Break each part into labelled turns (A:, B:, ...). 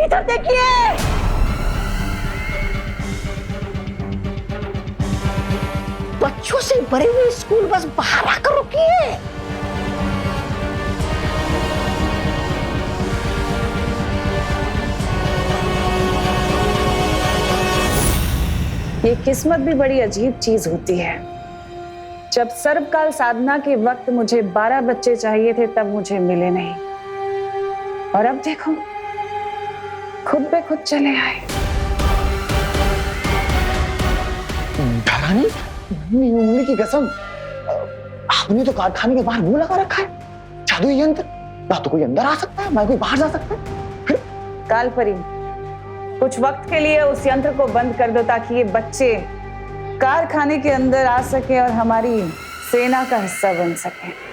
A: इधर देखिए। बच्चों से भरी हुई स्कूल बस बाहर आकर रुकी है।
B: ये किस्मत भी बड़ी अजीब चीज होती है। जब सर्वकाल साधना के वक्त मुझे 12 बच्चे चाहिए थे तब मुझे मिले नहीं, और अब देखो खुद पे खुद चले आए।
C: रानी, उंगली की कसम, आपने तो कारखाने के बाहर मुंह लगा रखा है। जादुई यंत्र, ना तो कोई अंदर आ सकता है ना कोई बाहर जा सकता है।
B: कालपरी, कुछ वक्त के लिए उस यंत्र को बंद कर दो ताकि ये बच्चे कारखाने के अंदर आ सके और हमारी सेना का हिस्सा बन सके।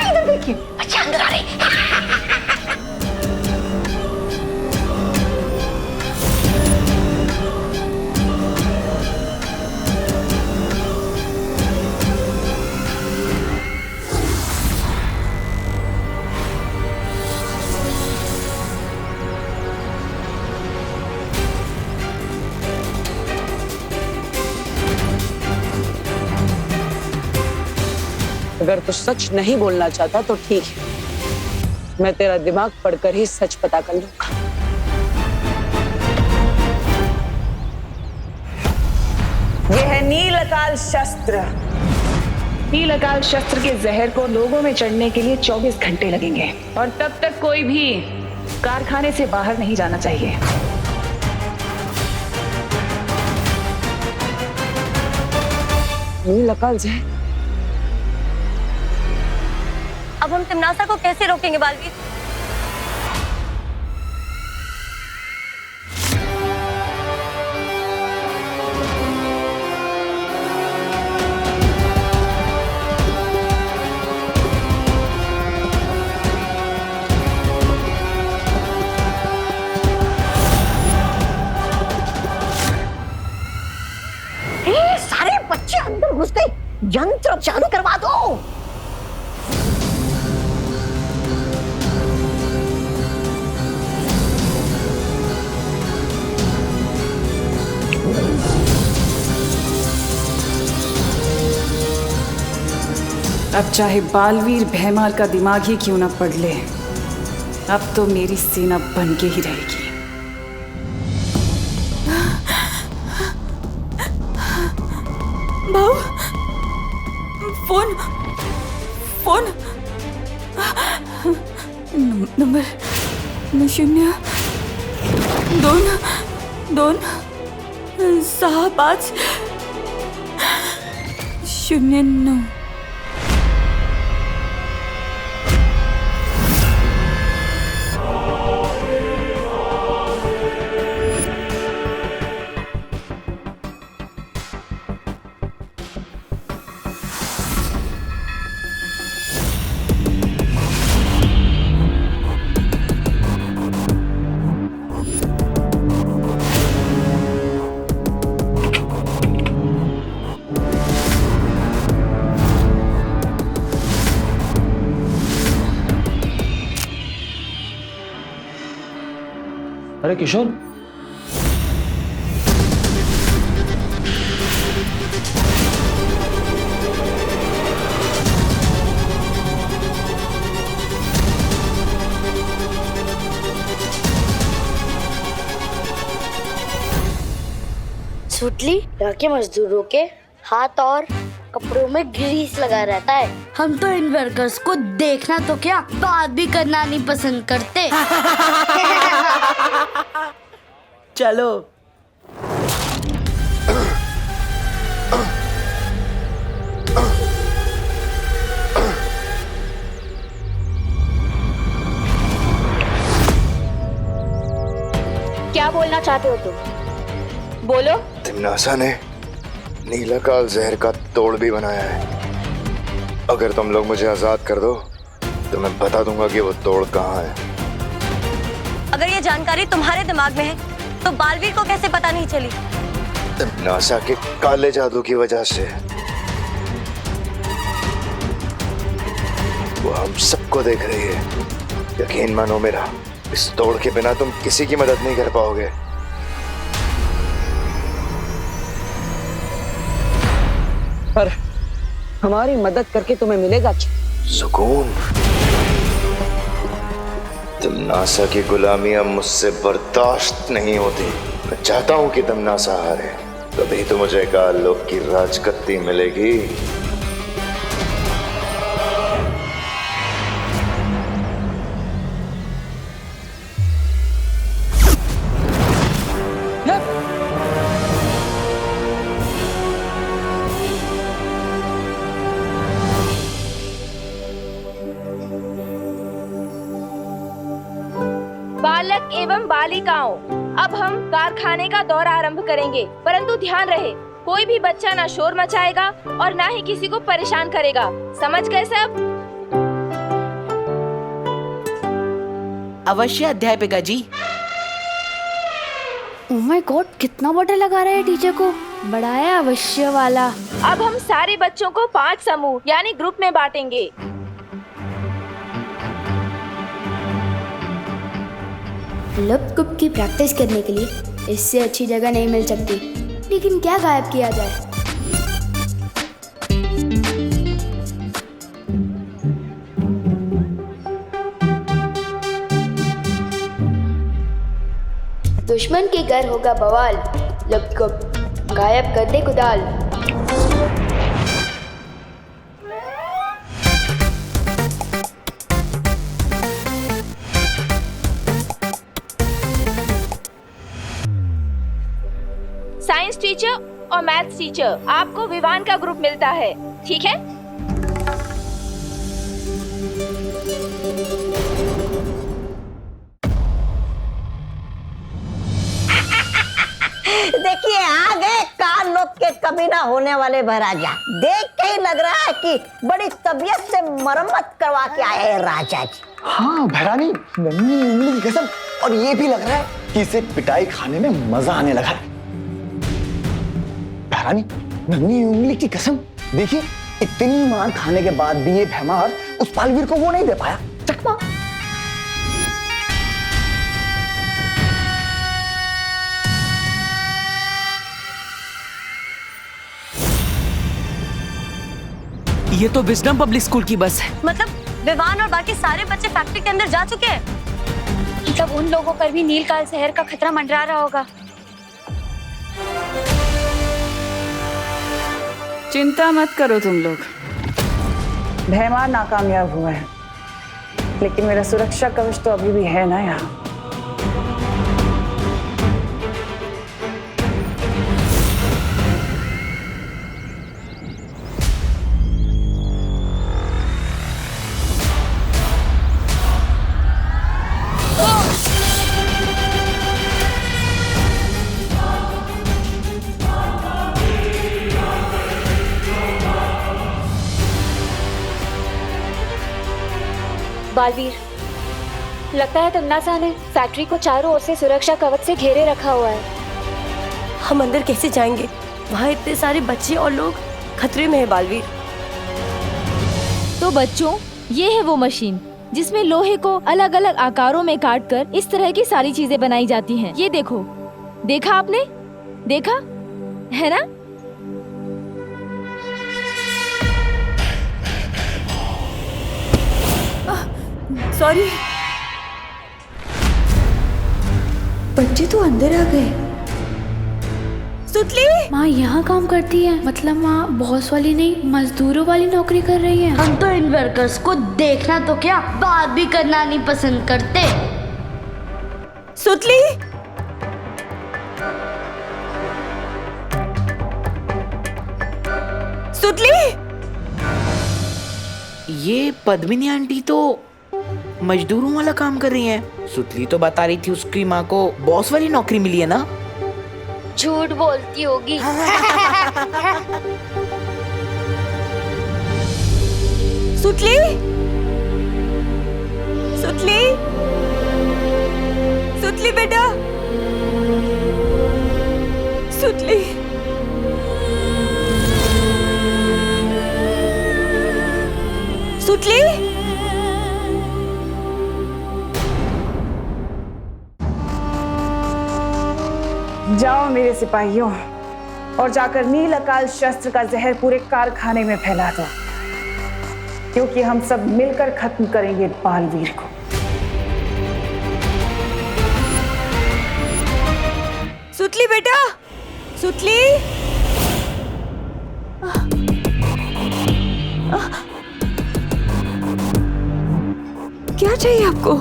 A: इधर देखिए, बच्चे अंदर आ रहे हैं।
D: अगर तू सच नहीं बोलना चाहता तो ठीक है, मैं तेरा दिमाग पढ़कर ही सच पता कर लूंगा।
B: यह है नील अकाल शस्त्र। नील अकाल शस्त्र के जहर को लोगों में चढ़ने के लिए 24 घंटे लगेंगे, और तब तक कोई भी कारखाने से बाहर नहीं जाना चाहिए।
D: नील अकाल जहर?
E: अब हम तिमनासा को कैसे रोकेंगे बालवीर?
A: सारे बच्चे अंदर घुस गए, यंत्र चालू करवा दो।
B: अब चाहे बालवीर भैमार का दिमाग ही क्यों ना पड़ ले, अब तो मेरी सेना बन के ही रहेगी।
F: भाऊ, फोन फोन नंबर 0-2-2-6-5-09।
C: अरे किशोर,
E: सुटली यहाँ के मजदूरों के हाथ और कपड़ों में ग्रीस लगा रहता है। हम तो इन वर्कर्स को देखना तो क्या, बात भी करना नहीं पसंद करते।
D: चलो।
E: क्या बोलना चाहते हो तुम? बोलो।
G: तिमनासा ने नीलाकाल जहर का तोड़ भी बनाया है। अगर तुम लोग मुझे आजाद कर दो तो मैं बता दूंगा कि वो तोड़ कहाँ है।
E: अगर ये जानकारी तुम्हारे दिमाग में है तो बालवीर को कैसे पता नहीं चली?
G: नासा के काले जादू की वजह से वो हम सबको देख रही है। यकीन मानो मेरा, इस तोड़ के बिना तुम किसी की मदद नहीं कर पाओगे।
D: पर हमारी मदद करके तुम्हें मिलेगा क्या?
G: सुकून। तुम नासा की गुलामी अब मुझसे बर्दाश्त नहीं होती। मैं चाहता हूं कि तुम नासा हारे, तभी तो मुझे काल लोक की राजगद्दी मिलेगी।
H: बालक एवं बालिकाओं, अब हम कारखाने का दौरा आरंभ करेंगे, परंतु ध्यान रहे कोई भी बच्चा ना शोर मचाएगा और ना ही किसी को परेशान करेगा। समझ गए सब?
I: अवश्य अध्यापिका जी।
E: ओह माय गॉड, कितना बड़ा लगा रहा है टीचर को। बड़ा है अवश्य वाला।
H: अब हम सारे बच्चों को 5 समूह यानी ग्रुप में बांटेंगे।
E: लप कुप की प्रैक्टिस करने के लिए इससे अच्छी जगह नहीं मिल सकती। लेकिन क्या गायब किया जाए? दुश्मन के घर होगा बवाल, लप कुप गायब कर दे कुदाल।
H: साइंस टीचर और मैथ्स टीचर, आपको विवान का ग्रुप मिलता है, ठीक है?
A: देखिए आ गए काल लोक के कभी ना होने वाले महाराजा। देख के ही लग रहा है कि बड़ी तबीयत से मरम्मत करवा के आए हैं राजा जी।
C: हाँ भैरानी, नन्ही उंगली की कसम। और ये भी लग रहा है कि इसे पिटाई खाने में मजा आने लगा है। भैरानी, नन्ही उंगली की कसम, देखिए इतनी मार खाने के बाद भी ये भैमार उस पालवीर को वो नहीं दे पाया चकमा।
I: ये तो विजडम पब्लिक स्कूल की बस है।
J: मतलब विवान और बाकी सारे बच्चे फैक्ट्री के अंदर जा चुके हैं। मतलब उन लोगों पर भी नीलकाल जहर का खतरा मंडरा रहा होगा।
B: चिंता मत करो तुम लोग, भैमार नाकामयाब हुआ है, लेकिन मेरा सुरक्षा कवच तो अभी भी है ना यहाँ।
J: बालवीर, लगता है तन्नासा ने फैक्ट्री को चारों ओर से सुरक्षा कवच से घेरे रखा हुआ है।
F: हम अंदर कैसे जाएंगे? वहाँ इतने सारे बच्चे और लोग खतरे में है बालवीर।
H: तो बच्चों, ये है वो मशीन जिसमें लोहे को अलग अलग आकारों में काटकर इस तरह की सारी चीजें बनाई जाती हैं। ये देखो, देखा आपने? देखा है ना?
F: सॉरी।
E: बच्चे तो अंदर आ गए।
F: सुतली,
E: माँ यहाँ काम करती है, मतलब माँ बॉस वाली नहीं मजदूरों वाली नौकरी कर रही है।
K: हम तो इन वर्कर्स को देखना तो क्या, बात भी करना नहीं पसंद करते।
F: सुतली, सुतली।
I: ये पद्मिनी आंटी तो मजदूरों वाला काम कर रही हैं। सुतली तो बता रही थी उसकी माँ को बॉस वाली नौकरी मिली है ना।
K: झूठ बोलती होगी।
F: सुतली, सुतली, सुतली बेटा, सुतली। सुतली,
B: जाओ मेरे सिपाहियों और जाकर नील अकाल शस्त्र का जहर पूरे कारखाने में फैला दो, क्योंकि हम सब मिलकर खत्म करेंगे बालवीर को।
F: सुतली बेटा, सुतली। क्या चाहिए आपको?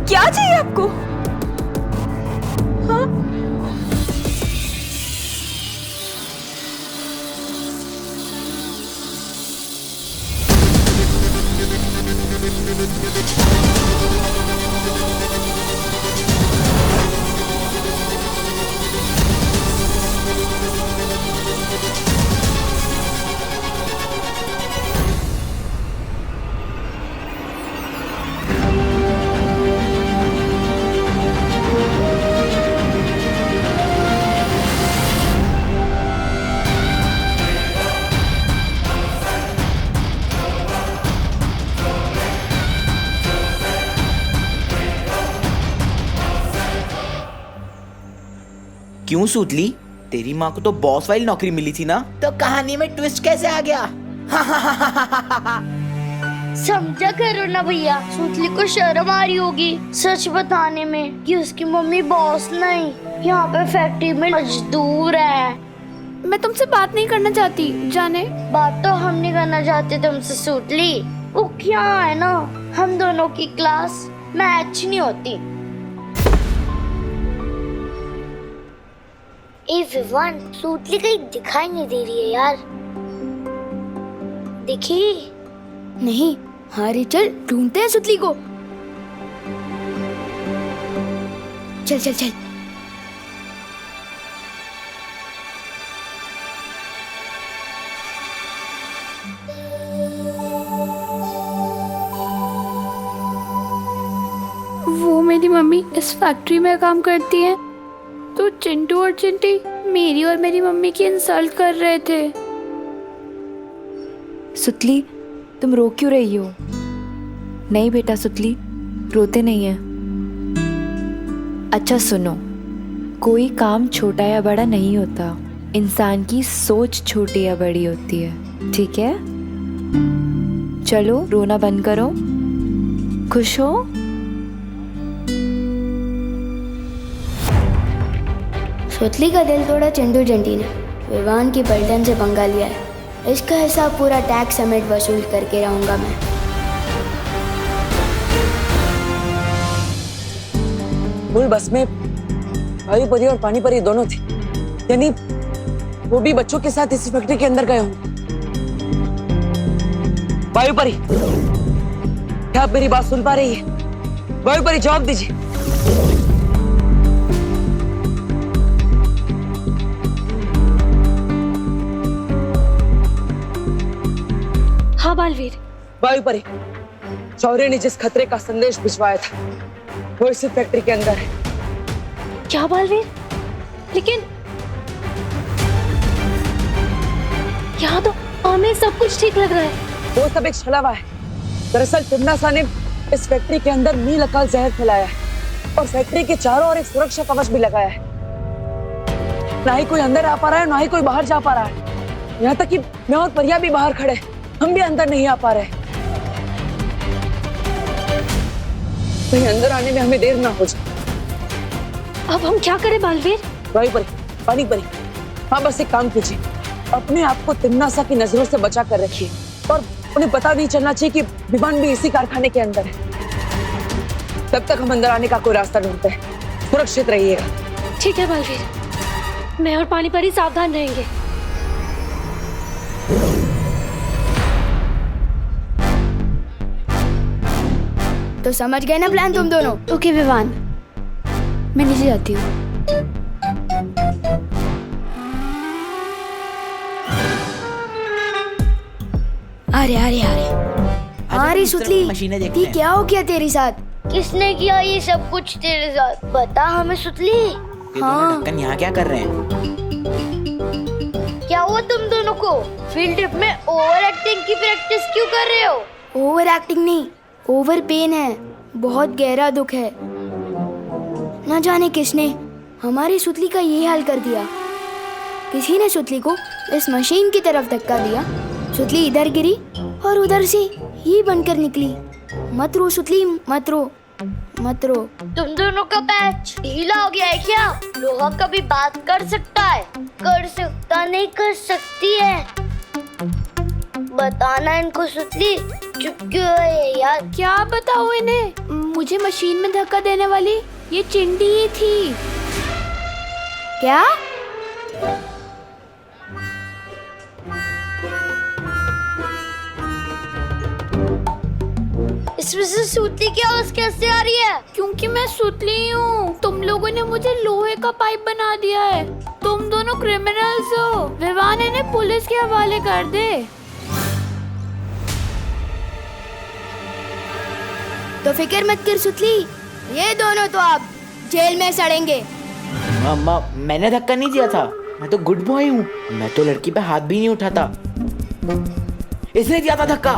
F: क्या चाहिए आपको? हाँ?
I: क्यों सुतली? तेरी माँ को तो बॉस वाली नौकरी मिली थी ना, तो कहानी में ट्विस्ट कैसे आ गया?
E: समझा करो ना भैया, सुतली को शर्म आ रही होगी सच बताने में कि उसकी मम्मी बॉस नहीं, यहाँ पे फैक्ट्री में मजदूर है।
J: मैं तुमसे बात नहीं करना चाहती, जाने।
E: बात तो हम नहीं करना चाहते तुमसे सुतली, वो क्या है ना, हम दोनों की क्लास मैच नहीं होती। ए विवान, सुतली कहीं दिखाई नहीं दे रही है यार। देखी
J: नहीं, हाँ चल ढूंढते हैं सुतली को। चल चल चल। वो मेरी मम्मी इस फैक्ट्री में काम करती है, तो चिंटू और चिंटी मेरी और मेरी मम्मी की इंसल्ट कर रहे थे।
L: सुतली, तुम रो क्यों रही हो? नहीं बेटा सुतली, रोते नहीं है। अच्छा सुनो, कोई काम छोटा या बड़ा नहीं होता, इंसान की सोच छोटी या बड़ी होती है, ठीक है? चलो रोना बंद करो, खुश हो?
E: सुतली का दिल तोड़ा चिंटू चिंटी ने, विवान की पलटन से पंगा लिया है। इसका हिसाब पूरा टैक्स समेत वसूल करके रहूंगा मैं।
D: मूल बस में भाई परी और पानी परी दोनों थे, यानी वो भी बच्चों के साथ इसी फैक्ट्री के अंदर गए होंगे। वायु परी, क्या आप मेरी बात सुन पा रही है? वायु परी जवाब दीजिए।
J: हाँ बालवीर।
D: वायु परी, शौर्य ने जिस खतरे का संदेश भिजवाया था वो इसी फैक्ट्री के अंदर है।
J: क्या बालवीर? लेकिन यहाँ तो हमें सब कुछ ठीक लग रहा है।
D: वो सब एक छलावा है। दरअसल तिम्नासा ने इस फैक्ट्री के अंदर नील अकाल जहर फैलाया है और फैक्ट्री के चारों ओर एक सुरक्षा कवच भी लगाया है। ना ही कोई अंदर आ पा रहा है, ना ही कोई बाहर जा पा रहा है। यहाँ तक कि मैं और परिया भी बाहर खड़े, हम भी अंदर नहीं आ पा रहे। कहीं अंदर आने में हमें देर ना हो जाए।
J: अब हम क्या करें बालवीर?
D: वायु परी, पानी परी, हाँ बस एक काम कीजिए, अपने आप को तिम्नासा की नजरों से बचा कर रखिए और उन्हें पता नहीं चलना चाहिए कि विमान भी इसी कारखाने के अंदर है। तब तक हम अंदर आने का कोई रास्ता ढूंढते हैं। सुरक्षित रहिएगा।
J: ठीक है बालवीर, मैं और पानी परी सावधान रहेंगे।
E: तो समझ गए ना प्लान तुम दोनों?
J: ओके विवान, मैं नीचे जाती हूँ।
E: अरे सुतली, ये क्या हो गया तेरे साथ? किसने किया ये सब कुछ तेरे साथ? बता हमें सुतली।
I: हाँ। ढक्कन यहाँ क्या कर रहे हैं?
E: तुम दोनों को? फील्ड ट्रिप में ओवर एक्टिंग की प्रैक्टिस क्यों कर रहे हो?
K: ओवर एक्टिंग नहीं, ओवर पेन है। बहुत गहरा दुख है। न जाने किसने हमारी सुतली का ये हाल कर दिया। किसी ने सुतली को इस मशीन की तरफ धक्का दिया। सुतली इधर गिरी और उधर से ही बनकर निकली। मत रो सुतली, मत रो, मत रो।
E: तुम दोनों का पैच ढीला हो गया है क्या? लोहा कभी बात कर सकता है? कर सकता नहीं, कर सकती है। बताना इनको सुतली, चुप क्यों है यार?
K: क्या बताओ इन्हें? मुझे मशीन में धक्का देने वाली ये चिंटी ही थी। क्या?
E: इसमें से सुतली की आवाज कैसे आ रही है?
K: क्योंकि मैं सुतली हूँ। तुम लोगों ने मुझे लोहे का पाइप बना दिया है। तुम दोनों क्रिमिनल्स हो। विवान इन्हें पुलिस के हवाले कर दे। तो फिक्र मत कर सुतली, ये दोनों तो आप जेल में सड़ेंगे।
I: मामा, मैंने धक्का नहीं दिया था। मैं तो गुड बॉय हूँ। मैं तो लड़की पे हाथ भी नहीं उठाता। इसने दिया था धक्का।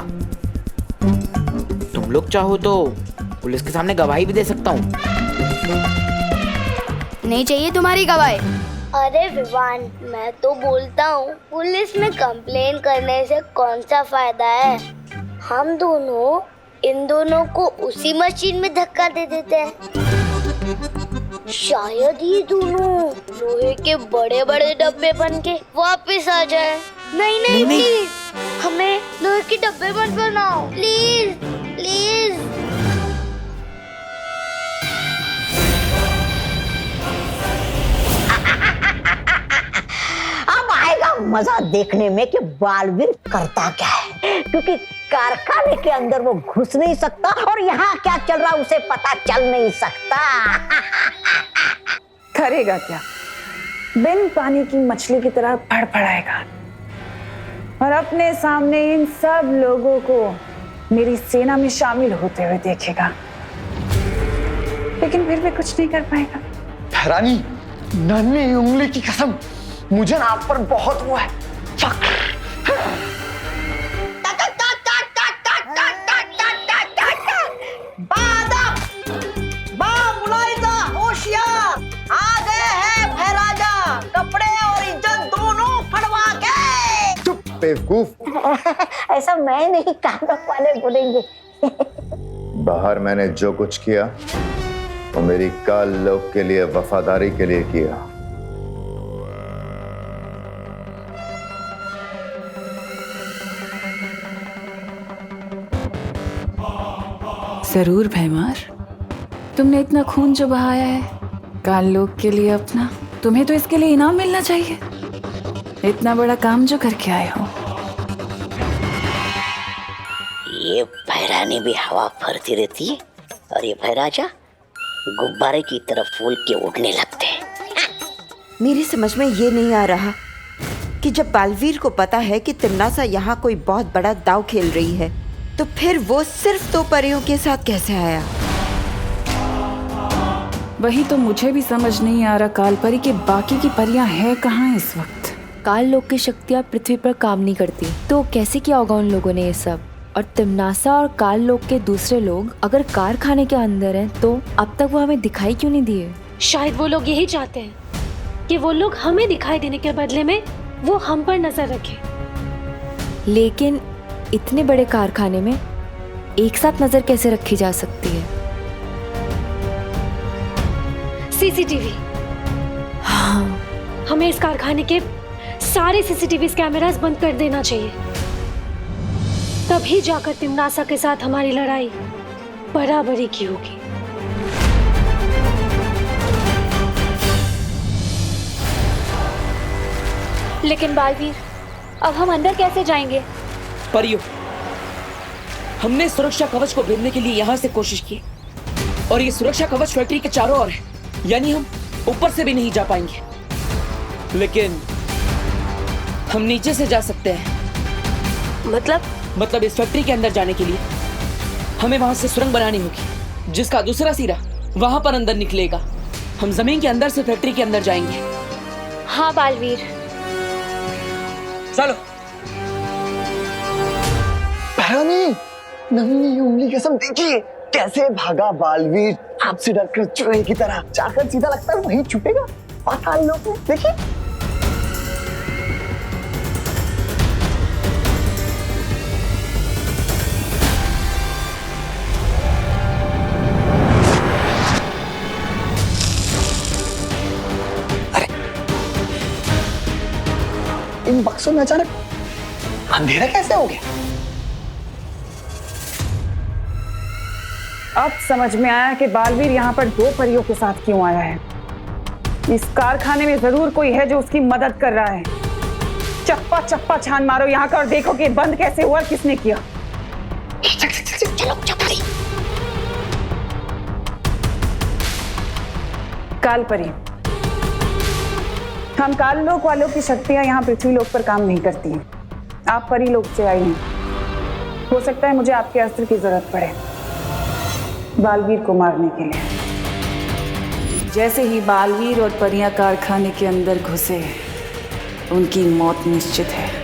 I: तुम लोग चाहो तो पुलिस के सामने गवाही भी दे सकता हूँ।
K: नहीं चाहिए तुम्हारी गवाही।
E: अरे विवान, मैं तो बोलता हूँ पुलिस में कंप्लेन करने से कौन सा फायदा है? हम दोनों इन दोनों को उसी मशीन में धक्का दे देते हैं। शायद ये दोनों लोहे के बड़े बड़े डब्बे बन के वापस आ जाए। नहीं नहीं प्लीज, हमें लोहे के डब्बे मत बनाओ प्लीज प्लीज।
A: अब आएगा मजा देखने में कि बालवीर करता क्या है, क्योंकि कारखाने के अंदर वो घुस नहीं सकता और यहाँ क्या चल रहा उसे पता चल नहीं सकता।
B: करेगा क्या? बिन पानी की मछली की तरह फड़फड़ाएगा और अपने सामने इन सब लोगों को मेरी सेना में शामिल होते हुए देखेगा, लेकिन फिर भी कुछ नहीं कर पाएगा।
C: रानी, नन्ही उंगली की कसम, मुझे ना आप पर बहुत वो है फक्र।
G: बेवकूफ।
A: ऐसा मैं नहीं, कानून वाले बोलेंगे।
G: बाहर मैंने जो कुछ किया वो मेरी काल लोग के लिए, वफादारी के लिए किया।
B: जरूर भैमार, तुमने इतना खून जो बहाया है काल लोग के लिए अपना, तुम्हें तो इसके लिए इनाम मिलना चाहिए। इतना बड़ा काम जो करके आए हो।
A: ये भैरानी भी हवा भरती रहती है और ये भैराजा गुब्बारे की तरफ फूल के उड़ने लगते हैं।
M: मेरी समझ में ये नहीं आ रहा कि जब बालवीर को पता है कि तिम्नासा यहाँ कोई बहुत बड़ा दांव खेल रही है, तो फिर वो सिर्फ 2 परियों के साथ कैसे आया?
B: वही तो मुझे भी समझ नहीं आ रहा काल परी के बाकी की परियां हैं कहाँ इस वक्त।
L: काल लोग की शक्तियाँ पृथ्वी पर काम नहीं करती, तो कैसे किया होगा उन लोगों ने ये सब? और तिम्नासा और काल लोग के दूसरे लोग अगर कारखाने के अंदर हैं, तो अब तक वो हमें दिखाई क्यों नहीं दिए?
J: शायद वो लोग यही चाहते हैं कि वो लोग हमें दिखाई देने के बदले में वो हम पर नजर रखें।
L: लेकिन इतने बड़े कारखाने में एक साथ नजर कैसे रखी जा सकती है?
J: सीसीटीवी।
L: हाँ,
J: हमें इस कारखाने के सारे सीसीटीवी कैमरास बंद कर देना चाहिए। तभी जाकर तिम्नासा के साथ हमारी लड़ाई बराबरी की होगी। लेकिन बालवीर, अब हम अंदर कैसे जाएंगे?
D: परियो, हमने सुरक्षा कवच को भेदने के लिए यहाँ से कोशिश की और ये सुरक्षा कवच फैक्ट्री के चारों ओर है, यानी हम ऊपर से भी नहीं जा पाएंगे। लेकिन हम नीचे से जा सकते हैं। मतलब इस फैक्ट्री के अंदर जाने के लिए हमें वहां से सुरंग बनानी होगी, जिसका दूसरा सिरा वहां पर अंदर निकलेगा। हम जमीन के अंदर से फैक्ट्री के अंदर जाएंगे।
J: हाँ बालवीर,
D: चलो।
C: भैरानी, नन्ही उंगली कसम देखिए कैसे भागा बालवीर, आपसे डरकर चूहे की तरह जाकर सीधा लगता है वहीं छुपेगा पाताल लोक में। देखिए इन बक्सों में अचानक अंधेरा कैसे हो गया?
B: अब समझ में आया कि बालवीर यहाँ पर 2 परियों के साथ क्यों आया है। इस कारखाने में जरूर कोई है जो उसकी मदद कर रहा है। चप्पा चप्पा छान मारो यहाँ का और देखो कि बंद कैसे हुआ, किसने किया।
A: चलो चपारी।
B: काल परी, हम काल लोक वालों की शक्तियां यहाँ पृथ्वी लोक पर काम नहीं करती हैं। आप परी लोक से आई हैं। हो सकता है मुझे आपके अस्त्र की जरूरत पड़े बालवीर को मारने के लिए। जैसे ही बालवीर और परियां कारखाने के अंदर घुसे, उनकी मौत निश्चित है।